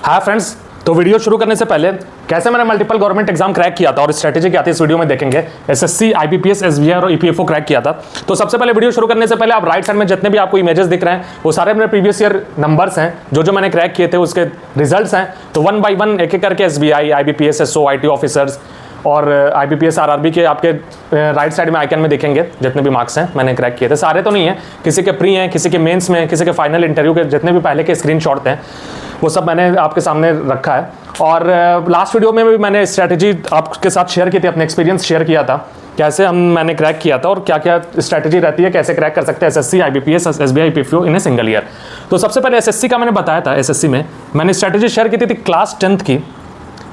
Hi friends, तो video शुरू करने से पहले कैसे मैंने मल्टीपल गवर्नमेंट एग्जाम क्रैक किया था और स्ट्रेटेजी क्या थी इस वीडियो में देखेंगे। एसएससी, आईबीपीएस, एसबीआई और ईपीएफओ क्रैक किया था। तो सबसे पहले वीडियो शुरू करने से पहले आप राइट साइड में जितने भी आपको इमेजेस दिख रहे हैं वो सारे मेरे प्रीवियस ईयर नंबर्स हैं जो मैंने क्रैक किए थे, उसके रिजल्ट्स हैं। तो वन बाई वन एक एक करके SBI, IBPS, SO, IT officers और आईबीपीएस, आरआरबी के आपके राइट साइड में आइकन में दिखेंगे जितने भी मार्क्स हैं मैंने क्रैक किए थे। सारे तो नहीं है, किसी के प्री हैं, किसी के मेंस में, किसी के फाइनल इंटरव्यू के जितने भी पहले के स्क्रीनशॉट थे वो सब मैंने आपके सामने रखा है। और लास्ट वीडियो में भी मैंने स्ट्रैटेजी आपके साथ शेयर की थी, अपने एक्सपीरियंस शेयर किया था कैसे मैंने क्रैक किया था और क्या क्या स्ट्रैटेजी रहती है, कैसे क्रैक कर सकते हैं SSC, IBPS, SBI, EPFO in a single year. तो सबसे पहले एसएससी का मैंने बताया था। एसएससी में मैंने स्ट्रैटेजी शेयर की थी क्लास 10th की,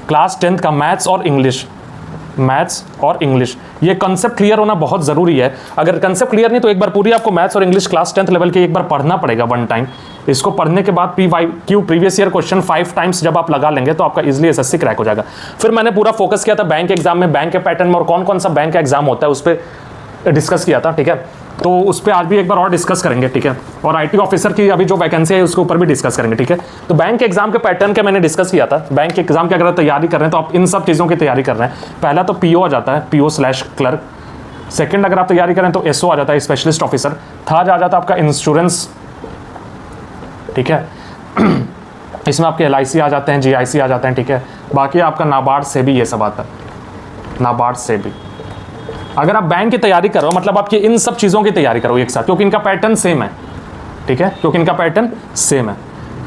क्लास 10th का मैथ्स और इंग्लिश। ये कंसेप्ट क्लियर होना बहुत ज़रूरी है। अगर कंसेप्ट क्लियर नहीं तो एक बार पूरी आपको मैथ्स और इंग्लिश क्लास 10th लेवल के एक बार पढ़ना पड़ेगा वन टाइम। इसको पढ़ने के बाद PYQ previous year question 5 times जब आप लगा लेंगे तो आपका इजीली एसएससी क्रैक हो जाएगा। फिर मैंने पूरा फोकस किया था बैंक एग्जाम में, बैंक के पैटर्न में और कौन कौन सा बैंक का एग्जाम होता है उस पर डिस्कस किया था, ठीक है। तो उस पर आज भी एक बार और डिस्कस करेंगे, ठीक है। और आईटी ऑफिसर की अभी जो वैकेंसी है उसके ऊपर भी डिस्कस करेंगे, ठीक है। तो बैंक के एग्जाम के पैटर्न के मैंने डिस्कस किया था। बैंक के एग्जाम की अगर तैयारी कर रहे हैं तो आप इन सब चीज़ों की तैयारी कर रहे हैं। पहला तो पीओ आ जाता है, PO/क्लर्क। सेकंड अगर आप तैयारी करें तो एसओ आ जाता है, स्पेशलिस्ट ऑफिसर। थर्ड आ जाता है आपका इंश्योरेंस, ठीक है। इसमें आपके LIC आ जाते हैं, GIC आ जाते हैं, ठीक है। बाकी आपका नाबार्ड से भी ये सब आता है, नाबार्ड से भी। अगर आप बैंक की तैयारी करो मतलब आपकी इन सब चीज़ों की तैयारी करो एक साथ, क्योंकि इनका पैटर्न सेम है, ठीक है, क्योंकि इनका पैटर्न सेम है।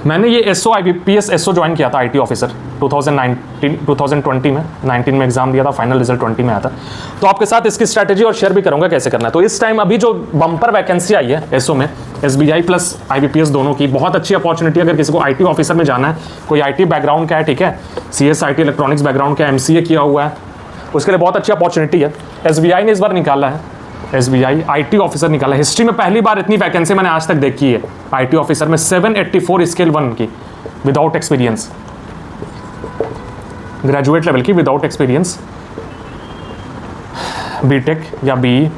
मैंने ये एसओ, आईबीपीएस, एसओ ज्वाइन किया था आईटी ऑफिसर 2020 में, 19 में एग्जाम दिया था, फाइनल रिजल्ट 20 में आया था। तो आपके साथ इसकी स्ट्रैटेजी और शेयर भी करूंगा कैसे करना है। तो इस टाइम अभी जो बम्पर वैकेंसी आई है एसओ में, एसबीआई प्लस आईबीपीएस दोनों की, बहुत अच्छी अपॉर्चुनिटी। अगर किसी को आईटी ऑफिसर में जाना है, कोई आईटी बैकग्राउंड का है, ठीक है, CS, इलेक्ट्रॉनिक्स बैकग्राउंड का, MCA किया हुआ है, उसके लिए बहुत अच्छी अपॉर्चुनिटी है। एसबीआई ने इस बार निकाला है, एसबीआई आईटी ऑफिसर निकाला है। हिस्ट्री में पहली बार इतनी वैकेंसी मैंने आज तक देखी है आईटी ऑफिसर में, 784 स्केल 1 की विदाउट एक्सपीरियंस, ग्रेजुएट लेवल की विदाउट एक्सपीरियंस, बीटेक या BE,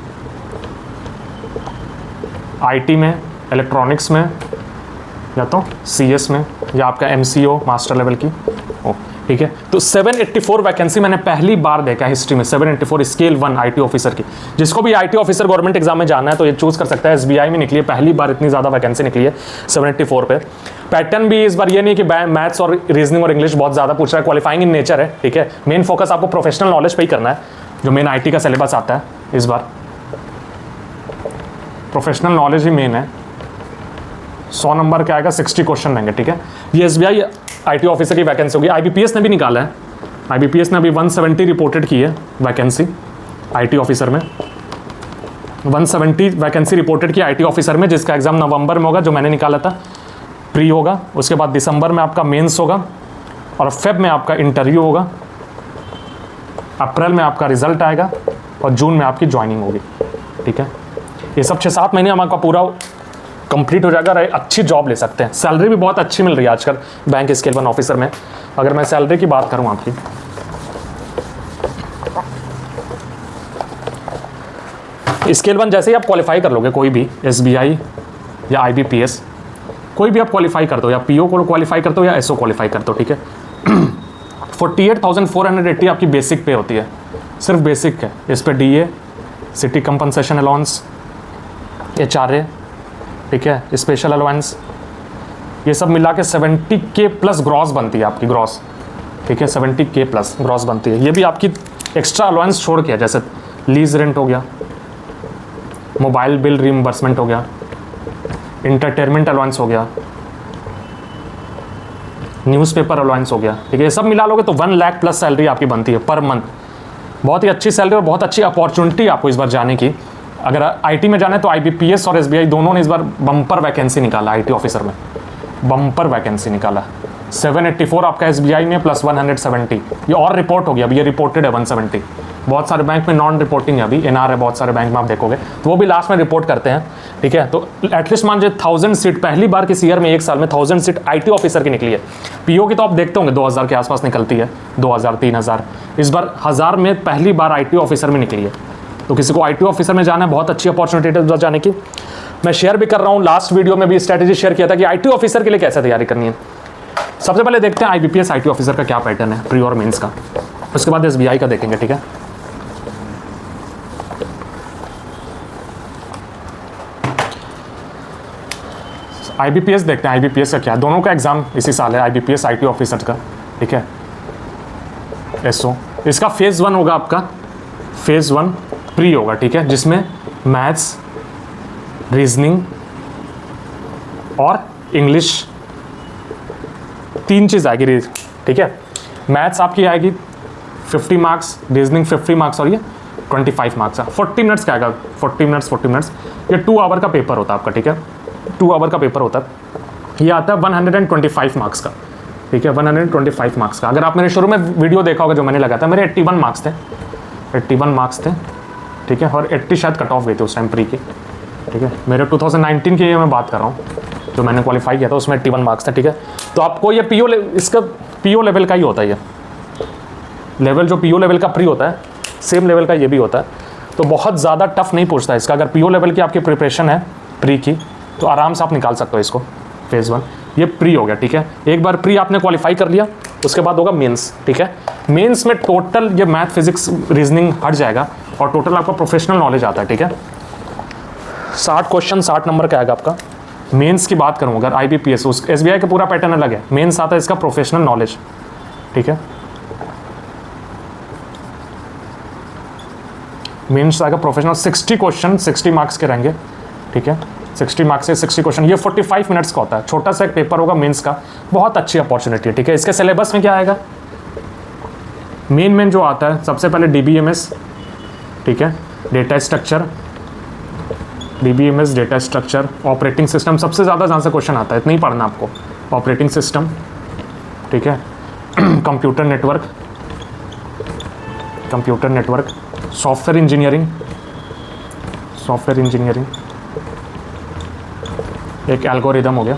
आईटी में, इलेक्ट्रॉनिक्स में या तो CS में या आपका MCO मास्टर लेवल की, ठीक है। तो 784 वैकेंसी मैंने पहली बार देखा है हिस्ट्री में, 784 स्केल 1 आईटी ऑफिसर की। जिसको भी आईटी ऑफिसर गवर्नमेंट एग्जाम में जाना है तो ये चूज कर सकता है। एसबीआई में निकली है, पहली बार इतनी ज़्यादा वैकेंसी निकली है 784 पे। पैटर्न भी इस बार ये नहीं कि मैथ्स और रीजनिंग और इंग्लिश बहुत ज़्यादा पूछ रहा है, क्वालिफाइंग इन नेचर है, ठीक है। मेन फोकस आपको प्रोफेशनल नॉलेज पे ही करना है, जो मेन आईटी का सिलेबस आता है इस बार, प्रोफेशनल नॉलेज ही मेन है। 100 नंबर का आएगा, 60 क्वेश्चन रहेंगे, ठीक है। ये एसबीआई आईटी ऑफिसर की वैकेंसी होगी। आईबीपीएस ने भी निकाला है, आईबीपीएस ने अभी 170 रिपोर्टेड की है वैकेंसी आईटी ऑफिसर में, 170 वैकेंसी रिपोर्टेड की आईटी ऑफिसर में, जिसका एग्जाम नवंबर में होगा जो मैंने निकाला था, प्री होगा, उसके बाद दिसंबर में आपका मेंस होगा और फेब में आपका इंटरव्यू होगा, अप्रैल में आपका रिजल्ट आएगा और जून में आपकी ज्वाइनिंग होगी, ठीक है। ये सब 6-7 महीने हमारा पूरा कंप्लीट हो जाएगा, अच्छी जॉब ले सकते हैं। सैलरी भी बहुत अच्छी मिल रही है आजकल बैंक स्केल 1 ऑफिसर में। अगर मैं सैलरी की बात करूं आपकी, स्केल 1 जैसे ही आप क्वालिफाई कर लोगे, कोई भी एसबीआई या आईबीपीएस कोई भी आप क्वालिफाई कर दो, या पीओ को क्वालिफाई कर दो या एसओ क्वालिफाई कर दो, ठीक है। 48,480 आपकी बेसिक पे होती है, सिर्फ बेसिक है। इस पर DA, city compensation allowance, HRA, ठीक है, स्पेशल अलाउंस, ये सब मिला के 70K प्लस ग्रॉस बनती है आपकी, ग्रॉस, ठीक है, 70K प्लस ग्रॉस बनती है। ये भी आपकी एक्स्ट्रा अलाउंस छोड़ के है, जैसे लीज रेंट हो गया, मोबाइल बिल रीइंबर्समेंट हो गया, इंटरटेनमेंट अलाउंस हो गया, न्यूज़पेपर अलाउंस हो गया, ठीक है। ये सब मिला लोगे तो 1 लाख प्लस सैलरी आपकी बनती है पर मंथ। बहुत ही अच्छी सैलरी और बहुत अच्छी अपॉर्चुनिटी आपको इस बार जाने की। अगर आईटी में जाना है तो आईबीपीएस और एसबीआई दोनों ने इस बार बम्पर वैकेंसी निकाला, आईटी ऑफिसर में बम्पर वैकेंसी निकाला। 784 आपका एसबीआई में प्लस 170, ये और रिपोर्ट हो गया, अभी ये रिपोर्टेड है 170। बहुत सारे बैंक में नॉन रिपोर्टिंग है, अभी एनआर है बहुत सारे बैंक में, आप देखोगे तो वो भी लास्ट में रिपोर्ट करते हैं, ठीक है। तो एटलीस्ट मान लीजिए 1000 सीट पहली बार किसी ईयर में, एक साल में 1000 सीट आईटी ऑफिसर की निकली है। पीओ की तो आप देखते होंगे 2000 के आसपास निकलती है, 2000 3000, इस बार 1000 में पहली बार आईटी ऑफिसर में निकली है। तो किसी को आईटी ऑफिसर में जाना है, बहुत अच्छी अपॉर्चुनिटी है जाने की। मैं शेयर भी कर रहा हूँ, लास्ट वीडियो में भी स्ट्रैटेजी शेयर किया था कि आईटी ऑफिसर के लिए कैसे तैयारी करनी है। सबसे पहले देखते हैं IBPS IT ऑफिसर का क्या पैटर्न है, प्री और मेंस का, उसके बाद SBI का देखेंगे, ठीक है। IBPS देखते हैं, IBPS का क्या, दोनों का एग्जाम इसी साल है, IBPS IT ऑफिसर का, ठीक है। SO इसका फेज़ 1 होगा आपका, फेज़ 1 प्री होगा, ठीक है, जिसमें मैथ्स, रीजनिंग और इंग्लिश 3 चीज़ आएगी, ठीक है। मैथ्स आपकी आएगी 50 मार्क्स, रीजनिंग 50 मार्क्स और ये 25 मार्क्स है। 40 मिनट्स का आएगा, 40 मिनट्स, ये 2 आवर का पेपर होता है आपका, ठीक है, 2 आवर का पेपर होता है। ये आता है 125 मार्क्स का, ठीक है, 125 मार्क्स का। अगर आप मेरे शुरू में वीडियो देखा होगा जो मैंने लगाया था, मेरे 81 मार्क्स थे, 81 मार्क्स थे, ठीक है, और 80 शायद कट ऑफ गई थी उस टाइम प्री की, ठीक है। मेरे 2019 की मैं बात कर रहा हूँ, जो मैंने क्वालिफाई किया था उसमें 81 मार्क्स थे, ठीक है। तो आपको ये इसका PO लेवल का ही होता है, ये लेवल जो PO लेवल का प्री होता है, सेम लेवल का ये भी होता है। तो बहुत ज़्यादा टफ नहीं पूछता इसका। अगर PO लेवल की आपकी प्रिपरेशन है प्री की, तो आराम से आप निकाल सकते हो इसको। फेज़ 1 ये प्री हो गया, ठीक है। एक बार प्री आपने क्वालिफाई कर लिया, उसके बाद होगा मेंस, ठीक है। मेंस में टोटल ये मैथ, फिजिक्स, रीजनिंग हट जाएगा और टोटल आपका प्रोफेशनल नॉलेज आता है, ठीक है। 60 क्वेश्चन 60 नंबर का आएगा आपका। मेंस की बात करूँ अगर IBPS, उस SBI का पूरा पैटर्न अलग है। मेंस आता है इसका प्रोफेशनल नॉलेज, ठीक है। मेंस आएगा प्रोफेशनल, 60 क्वेश्चन 60 मार्क्स के रहेंगे, ठीक है। 60 मार्क्स से 60 क्वेश्चन, ये 45 मिनट्स का होता है। छोटा सा एक पेपर होगा मेंस का, बहुत अच्छी अपॉर्चुनिटी है, ठीक है। इसके सिलेबस में क्या आएगा, मेन जो आता है सबसे पहले DBMS, ठीक है, data structure, DBMS data structure, operating system, सबसे ज़्यादा जहाँ से क्वेश्चन आता है, इतना ही पढ़ना आपको। ऑपरेटिंग सिस्टम, ठीक है, कंप्यूटर नेटवर्क, सॉफ्टवेयर इंजीनियरिंग, एक एल्गोरिदम हो गया,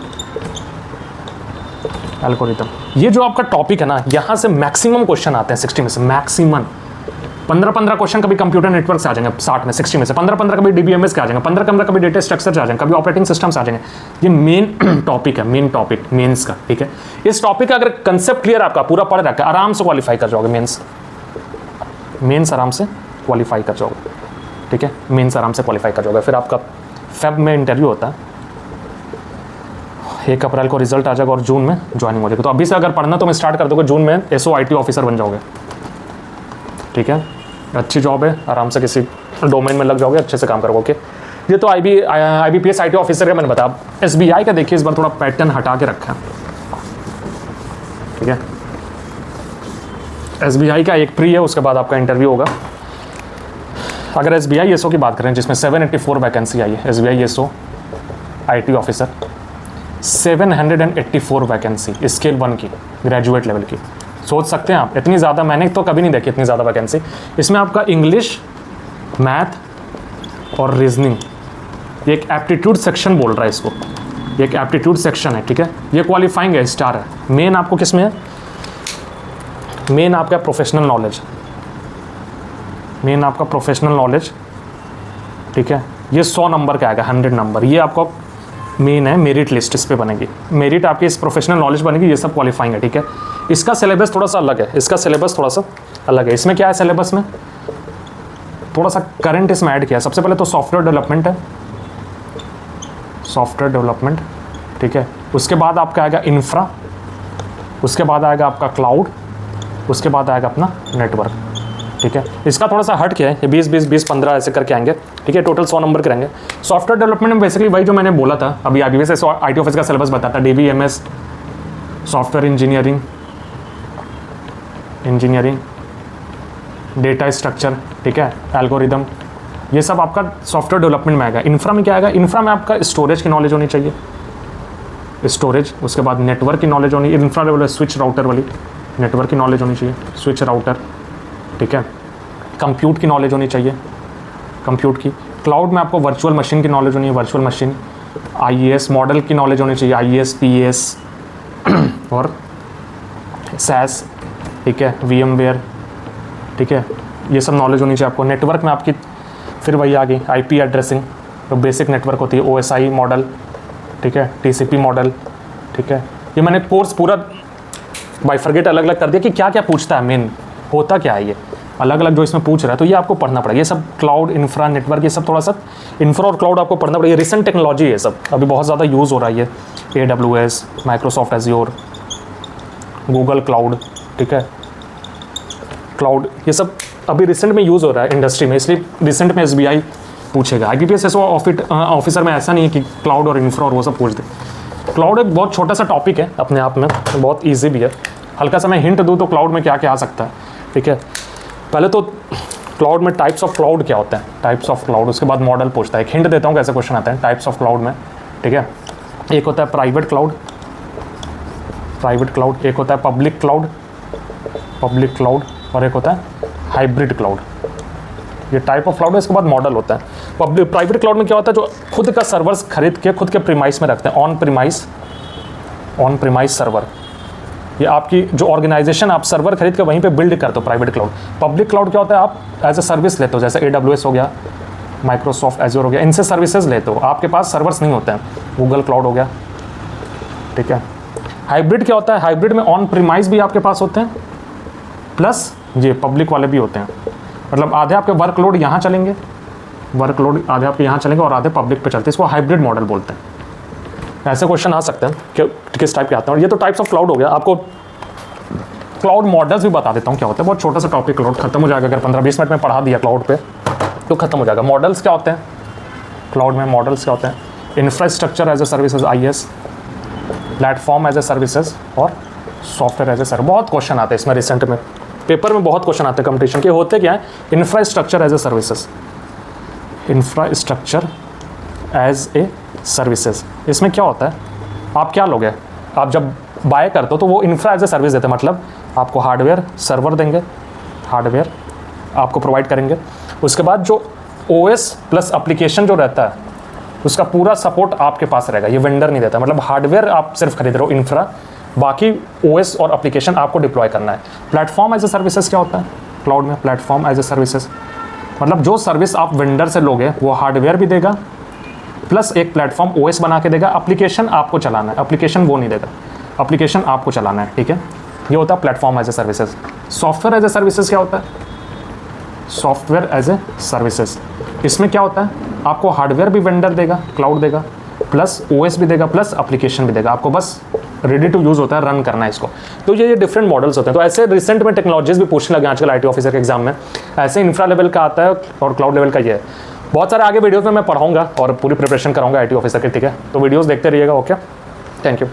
ये जो आपका टॉपिक है ना, यहाँ से मैक्सिमम क्वेश्चन आते हैं 60 में से, मैक्सिमम 15 क्वेश्चन कभी कंप्यूटर नेटवर्क से आ जाएंगे 60 में, 60 में से 15 कभी DBMS के आ जाएंगे, 15 कभी डेटा स्ट्रक्चर से आ जाएंगे, कभी ऑपरेटिंग सिस्टम से आ जाएंगे। ये मेन टॉपिक है, मेंस का, ठीक है। इस टॉपिक का अगर कंसेप्ट क्लियर आपका पूरा पढ़ रखा है, आराम से क्वालिफाई कर जाओगे मेंस आराम से क्वालिफाई कर जाओगे, ठीक है। मेंस आराम से क्वालिफाई कर जाओगे। फिर आपका फेब में इंटरव्यू होता है, 1 अप्रैल को रिजल्ट आ जाएगा और जून में ज्वाइनिंग हो जाएगी। तो अभी से अगर पढ़ना तो मैं स्टार्ट कर दोगे, जून में SO IT ऑफिसर बन जाओगे, ठीक है। अच्छी जॉब है, आराम से किसी डोमेन में लग जाओगे, अच्छे से काम करोगे, ओके। ये तो IBPS IT ऑफिसर का मैंने बताया। SBI का देखिए, इस बार थोड़ा पैटर्न हटा के रखा है, ठीक है। SBI का एक प्री है, उसके बाद आपका इंटरव्यू होगा। अगर SBI SO की बात करें, जिसमें 784 वैकेंसी आई है, SBI SO IT officer 784 vacancy, scale 1 की, ग्रेजुएट लेवल की। सोच सकते हैं आप, इतनी ज़्यादा मैंने तो कभी नहीं देखी, इतनी ज़्यादा वैकेंसी। इसमें आपका इंग्लिश, मैथ और रीजनिंग, ये एक एप्टीट्यूड सेक्शन बोल रहा है इसको, ये एक एप्टीट्यूड सेक्शन है, ठीक है। ये क्वालिफाइंग है, स्टार है। मेन आपको किस में है, मेन आपका प्रोफेशनल नॉलेज, ठीक है। ये 100 नंबर का आएगा, 100 नंबर। ये आपको मेन है, मेरिट लिस्ट इस पे बनेगी, मेरिट आपकी इस प्रोफेशनल नॉलेज बनेगी। ये सब क्वालिफाइंग है, ठीक है। इसका सिलेबस थोड़ा सा अलग है। इसमें क्या है, सिलेबस में थोड़ा सा करंट इसमें ऐड किया है। सबसे पहले तो सॉफ्टवेयर डेवलपमेंट, ठीक है। उसके बाद आपका आएगा इंफ्रा, उसके बाद आएगा आपका क्लाउड, उसके बाद आएगा अपना नेटवर्क, ठीक है। इसका थोड़ा सा हट के है, ये 20 15 ऐसे करके आएंगे, ठीक है। टोटल 100 नंबर के रहेंगे। सॉफ्टवेयर डेवलपमेंट में बेसिकली वही जो मैंने बोला था अभी, IBPS IT ऑफिस का सिलेबस बताता, DBMS, software engineering, data structure, ठीक है, एल्गोरिदम, ये सब आपका सॉफ्टवेयर डेवलपमेंट में आएगा। इंफ्रा में क्या आएगा, इंफ्रा में आपका स्टोरेज की नॉलेज होनी चाहिए, स्टोरेज, उसके बाद नेटवर्क की नॉलेज होनी, इंफ्रा लेवल स्विच राउटर वाली नेटवर्क की नॉलेज होनी चाहिए, स्विच राउटर, ठीक है। कंप्यूट की नॉलेज होनी चाहिए, कंप्यूट की। क्लाउड में आपको वर्चुअल मशीन की नॉलेज होनी है, वर्चुअल मशीन, IES मॉडल की नॉलेज होनी चाहिए, IES PAS और SAS, ठीक है, VMware, ठीक है, ये सब नॉलेज होनी चाहिए आपको। नेटवर्क में आपकी फिर वही आ गई IP एड्रेसिंग, तो बेसिक नेटवर्क होती है, OSI मॉडल, ठीक है, TCP मॉडल, ठीक है। ये मैंने कोर्स पूरा बाइफरगेट अलग अलग कर दिया कि क्या क्या पूछता है, मेन होता क्या है, ये अलग अलग जो इसमें पूछ रहा है, तो ये आपको पढ़ना पड़ेगा। ये सब क्लाउड, इंफ्रा, नेटवर्क, ये सब थोड़ा सा इंफ्रा और क्लाउड आपको पढ़ना पड़ेगा। रिसेंट टेक्नोलॉजी है सब, अभी बहुत ज़्यादा यूज़ हो रहा है ये, AWS, Microsoft azure, Google cloud, ठीक है, क्लाउड, ये सब अभी रिसेंट में यूज़ हो रहा है इंडस्ट्री में, इसलिए रिसेंट में SBI पूछेगा। IBPS ऐसा ऑफिसर में ऐसा नहीं है कि क्लाउड और इंफ्रा और वो सब पूछ दे। क्लाउड एक बहुत छोटा सा टॉपिक है अपने आप में, बहुत ईजी भी है। हल्का सा मैं हिंट दूँ तो क्लाउड में क्या क्या आ सकता है, ठीक है। पहले तो क्लाउड में टाइप्स ऑफ क्लाउड क्या होता है, टाइप्स ऑफ क्लाउड, उसके बाद मॉडल पूछता है। एक हिंट देता हूँ कैसे क्वेश्चन आता है टाइप्स ऑफ क्लाउड में, ठीक है। एक होता है प्राइवेट क्लाउड, एक होता है पब्लिक क्लाउड, और एक होता है हाइब्रिड क्लाउड। ये टाइप ऑफ क्लाउड है, इसके बाद मॉडल होता है। प्राइवेट क्लाउड में क्या होता है, जो खुद का सर्वर्स खरीद के खुद के प्रीमाइस में रखते हैं, ऑन प्रीमाइस सर्वर। ये आपकी जो ऑर्गेनाइजेशन, आप सर्वर खरीद के वहीं पे बिल्ड करते हो, प्राइवेट क्लाउड। पब्लिक क्लाउड क्या होता है, आप एज ए सर्विस लेते हो, जैसे AWS हो गया, माइक्रोसॉफ्ट एज्योर हो गया, इनसे सर्विसेज लेते हो, आपके पास सर्वर्स नहीं होते हैं। गूगल क्लाउड हो गया, ठीक है। हाइब्रिड क्या होता है, हाइब्रिड में ऑन प्रीमाइस भी आपके पास होते हैं, प्लस ये पब्लिक वाले भी होते हैं। मतलब आधे आपके वर्कलोड यहाँ चलेंगे, आधे आपके यहाँ चलेंगे और आधे पब्लिक पे चलते हैं, इसको हाइब्रिड मॉडल बोलते हैं। ऐसे क्वेश्चन आ सकते हैं कि किस टाइप के आते हैं। और ये तो टाइप्स ऑफ क्लाउड हो गया। आपको क्लाउड मॉडल्स भी बता देता हूँ क्या होता है, बहुत छोटा सा टॉपिक, क्लाउड खत्म हो जाएगा। अगर 15-20 मिनट में पढ़ा दिया क्लाउड पे तो खत्म हो जाएगा। मॉडल्स क्या होते हैं क्लाउड में, मॉडल्स क्या होते हैं, infrastructure as a services, IaaS, platform as a services और सॉफ्टवेयर एज ए सर्विस। बहुत क्वेश्चन आते हैं इसमें, रिसेंट में पेपर में बहुत क्वेश्चन आते हैं कंपटीशन के। होते क्या है, infrastructure as a services, infrastructure as a services. इसमें क्या होता है, आप क्या लोगे, आप जब बाय करते हो तो वो इंफ्रा एज ए सर्विस देते हैं, मतलब आपको हार्डवेयर सर्वर देंगे, हार्डवेयर आपको प्रोवाइड करेंगे। उसके बाद जो OS प्लस एप्लीकेशन जो रहता है उसका पूरा सपोर्ट आपके पास रहेगा, ये वेंडर नहीं देता। मतलब हार्डवेयर आप सिर्फ खरीद रहे हो, इंफ्रा, बाकी OS और एप्लीकेशन आपको डिप्लॉय करना है। प्लेटफॉर्म एज ए सर्विसेज क्या होता है क्लाउड में, प्लेटफॉर्म एज ए सर्विसेज मतलब जो सर्विस आप वेंडर से लोगे वो हार्डवेयर भी देगा प्लस एक प्लेटफॉर्म OS बना के देगा। एप्लीकेशन आपको चलाना है, एप्लीकेशन वो नहीं देगा, एप्लीकेशन आपको चलाना है, ठीक है। ये होता है platform as a services. Software as a services क्या होता है, सॉफ्टवेयर एज ए सर्विसेज, इसमें क्या होता है, आपको हार्डवेयर भी वेंडर देगा, क्लाउड देगा, प्लस OS भी देगा, प्लस एप्लीकेशन भी देगा, आपको बस रेडी टू यूज़ होता है, रन करना है इसको। तो ये डिफरेंट मॉडल्स होते हैं। तो ऐसे रिसेंट में टेक्नोलॉजीज भी पूछने लगे आजकल IT ऑफिसर के एग्जाम में। ऐसे इंफ्रा लेवल का आता है और क्लाउड लेवल का ये है। बहुत सारे आगे वीडियोज़ में मैं पढ़ाऊंगा और पूरी प्रिपरेशन कराऊंगा IT ऑफिसर के, ठीक है। तो वीडियोज़ देखते रहिएगा, ओके, थैंक यू।